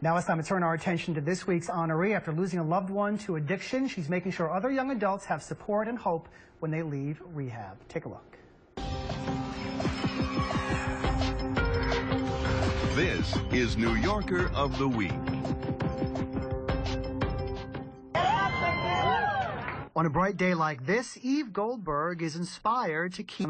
Now it's time to turn our attention to this week's honoree. After losing a loved one to addiction, she's making sure other young adults have support and hope when they leave rehab. Take a look. This is New Yorker of the Week. On a bright day like this, Goldberg is inspired to keep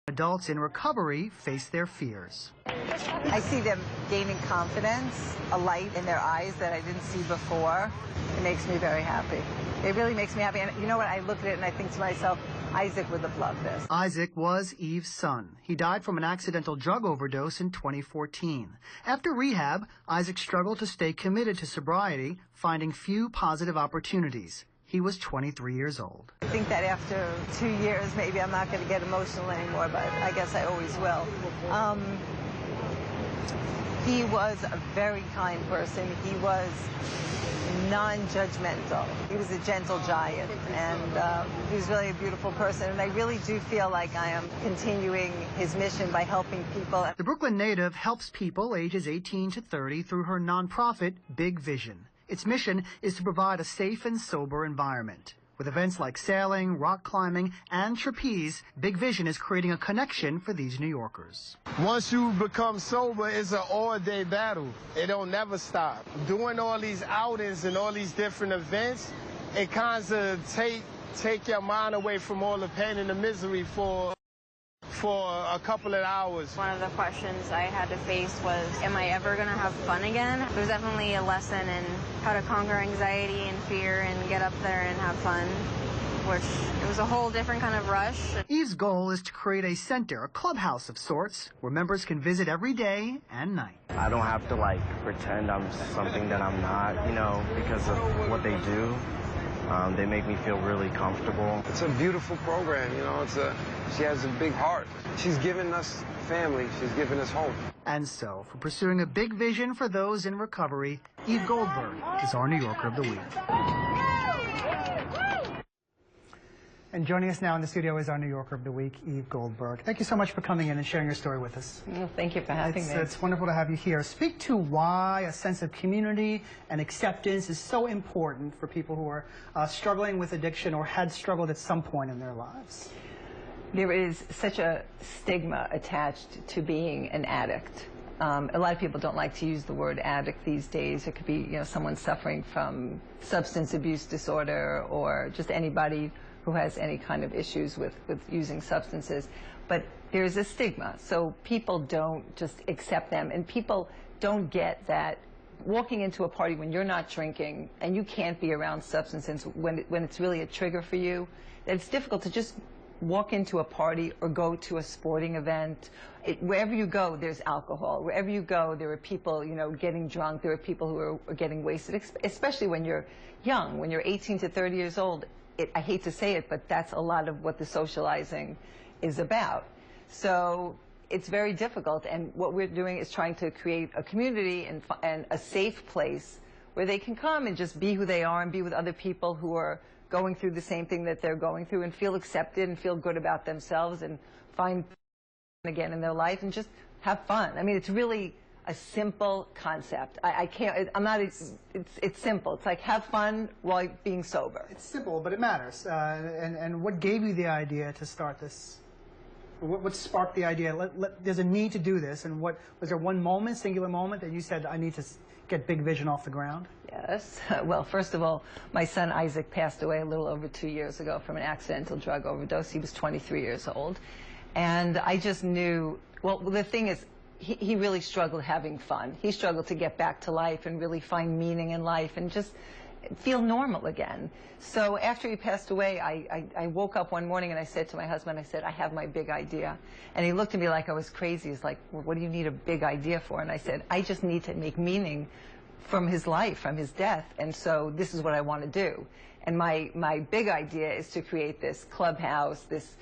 adults in recovery face their fears. I see them gaining confidence, a light in their eyes that I didn't see before. It makes me very happy. It really makes me happy. And you know what? I look at it and I think to myself, Isaac would have loved this. Isaac was Eve's son. He died from an accidental drug overdose in 2014. After rehab, Isaac struggled to stay committed to sobriety, finding few positive opportunities. He was 23 years old. I think that after 2 years, maybe I'm not going to get emotional anymore, but I guess I always will. He was a very kind person. He was non-judgmental. He was a gentle giant, and he was really a beautiful person. And I really do feel like I am continuing his mission by helping people. The Brooklyn native helps people ages 18 to 30 through her nonprofit, Big Vision. Its mission is to provide a safe and sober environment. With events like sailing, rock climbing, and trapeze, Big Vision is creating a connection for these New Yorkers. Once you become sober, it's an all-day battle. It don't never stop. Doing all these outings and all these different events, it kind of take your mind away from all the pain and the misery for a couple of hours. One of the questions I had to face was, am I ever going to have fun again? It was definitely a lesson in how to conquer anxiety and fear and get up there and have fun, which it was a whole different kind of rush. Eve's goal is to create a center, a clubhouse of sorts, where members can visit every day and night. I don't have to, pretend I'm something that I'm not, because of what they do. They make me feel really comfortable. It's a beautiful program, she has a big heart. She's given us family. She's given us hope. And so, for pursuing a big vision for those in recovery, Eve Goldberg is our New Yorker of the Week. And joining us now in the studio is our New Yorker of the Week, Eve Goldberg. Thank you so much for coming in and sharing your story with us. Well, thank you for having me. It's wonderful to have you here. Speak to why a sense of community and acceptance is so important for people who are struggling with addiction or had struggled at some point in their lives. There is such a stigma attached to being an addict. A lot of people don't like to use the word addict these days. It could be, someone suffering from substance abuse disorder or just anybody who has any kind of issues with using substances. But there's a stigma, so people don't just accept them, and people don't get that walking into a party when you're not drinking and you can't be around substances when it's really a trigger for you, that it's difficult to just walk into a party or go to a sporting event. Wherever you go, there's alcohol. Wherever you go, there are people, getting drunk. There are people who are getting wasted, especially when you're young, when you're 18 to 30 years old. I hate to say it, but that's a lot of what the socializing is about. So it's very difficult, and what we're doing is trying to create a community and a safe place where they can come and just be who they are and be with other people who are going through the same thing that they're going through and feel accepted and feel good about themselves and find again in their life and just have fun. I mean, it's really a simple concept. It's simple. It's like have fun while being sober. It's simple, but it matters. And what gave you the idea to start this? What sparked the idea? There's a need to do this, and was there one moment, singular moment, that you said, I need to get Big Vision off the ground? Yes. Well, first of all, my son Isaac passed away a little over 2 years ago from an accidental drug overdose. He was 23 years old. And I just knew, well, the thing is, he really struggled having fun. He struggled to get back to life and really find meaning in life and just feel normal again. So after he passed away, I woke up one morning and I said to my husband, I said, I have my big idea. And he looked at me like I was crazy. He's like, well, what do you need a big idea for? And I said, I just need to make meaning from his life, from his death. And so this is what I want to do. And my big idea is to create this clubhouse, this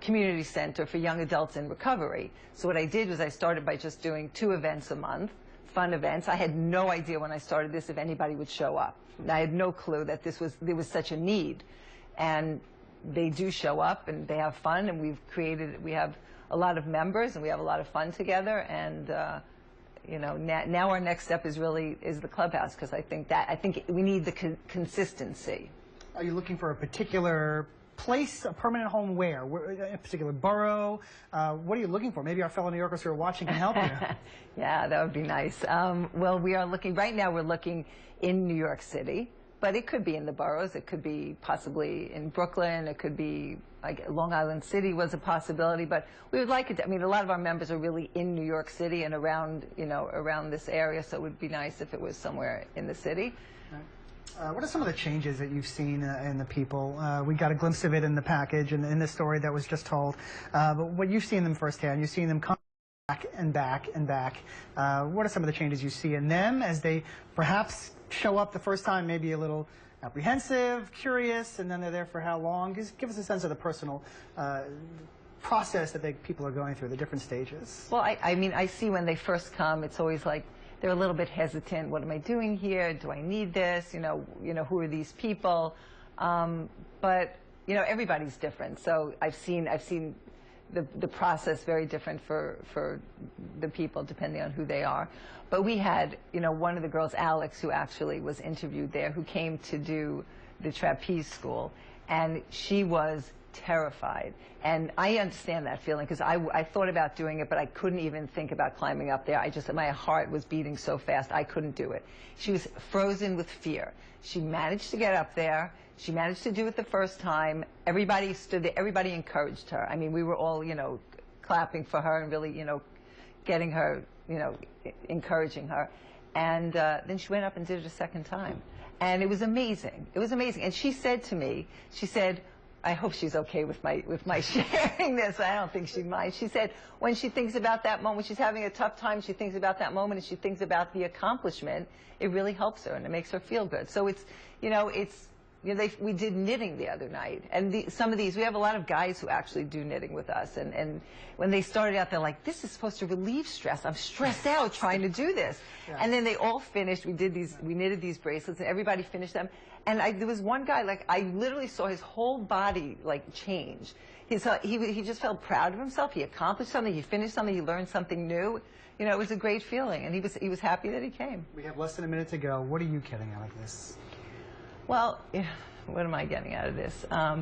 community center for young adults in recovery. So what I did was I started by just doing 2 events a month, fun events. I had no idea when I started this if anybody would show up. I had no clue that there was such a need. And they do show up and they have fun, and we have a lot of members and we have a lot of fun together, and you know, now our next step is the clubhouse, because I think we need the consistency. Are you looking for a particular place, a permanent home where? A particular borough? What are you looking for? Maybe our fellow New Yorkers who are watching can help you. Yeah, that would be nice. Well, we are looking, right now we're looking in New York City, but it could be in the boroughs. It could be possibly in Brooklyn. It could be, like, Long Island City was a possibility, but we would like it to, I mean, a lot of our members are really in New York City and around, you know, around this area, so it would be nice if it was somewhere in the city. What are some of the changes that you've seen in the people? We got a glimpse of it in the package and in the story that was just told. But what you've seen them firsthand, you've seen them come back and back and back. What are some of the changes you see in them as they perhaps show up the first time, maybe a little apprehensive, curious, and then they're there for how long? Just give us a sense of the personal process that people are going through, the different stages. Well, I mean, I see when they first come, it's always like, they're a little bit hesitant. What am I doing here? Do I need this? You know, who are these people? But you know, everybody's different. So I've seen the process very different for the people depending on who they are. But we had, you know, one of the girls, Alex, who actually was interviewed there, who came to do the trapeze school, and she was terrified. And I understand that feeling, because I thought about doing it, but I couldn't even think about climbing up there. my heart was beating so fast, I couldn't do it. She was frozen with fear. She managed to get up there. She managed to do it the first time. Everybody stood there. Everybody encouraged her. I mean, we were all, you know, clapping for her and really, you know, getting her, you know, encouraging her. And then she went up and did it a second time. And it was amazing. It was amazing. And she said to me, she said, I hope she's okay with my sharing this. I don't think she'd mind. She said when she thinks about that moment, when she's having a tough time, she thinks about that moment and she thinks about the accomplishment. It really helps her and it makes her feel good. So it's, you know, we did knitting the other night, and some of these, we have a lot of guys who actually do knitting with us, and when they started out, they're like, this is supposed to relieve stress. I'm stressed out trying to do this. Yeah. And then they all finished. We knitted these bracelets, and everybody finished them. And there was one guy, like, I literally saw his whole body, like, change. He just felt proud of himself. He accomplished something. He finished something. He learned something new. You know, it was a great feeling, and he was happy that he came. We have less than a minute to go. What are you getting out of this? Well, what am I getting out of this? I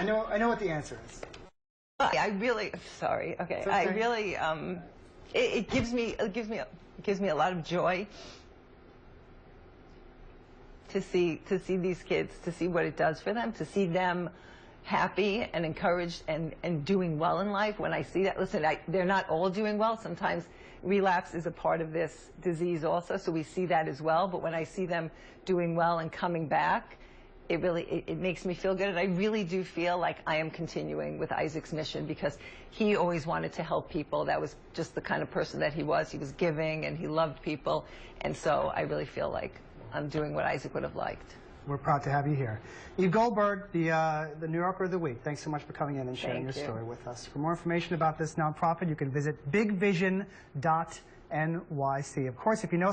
know what the answer is. I really, sorry. Okay, okay. I really, it gives me a lot of joy to see these kids, to see what it does for them, to see them happy and encouraged and doing well in life. When I see that, listen, they're not all doing well. Sometimes relapse is a part of this disease also, so we see that as well. But when I see them doing well and coming back, it makes me feel good. And I really do feel like I am continuing with Isaac's mission, because he always wanted to help people. That was just the kind of person that he was. He was giving and he loved people. And so I really feel like I'm doing what Isaac would have liked. We're proud to have you here. Eve Goldberg, the New Yorker of the Week. Thanks so much for coming in and sharing your story with us. For more information about this nonprofit, you can visit BIGVISION.NYC. Of course, if you know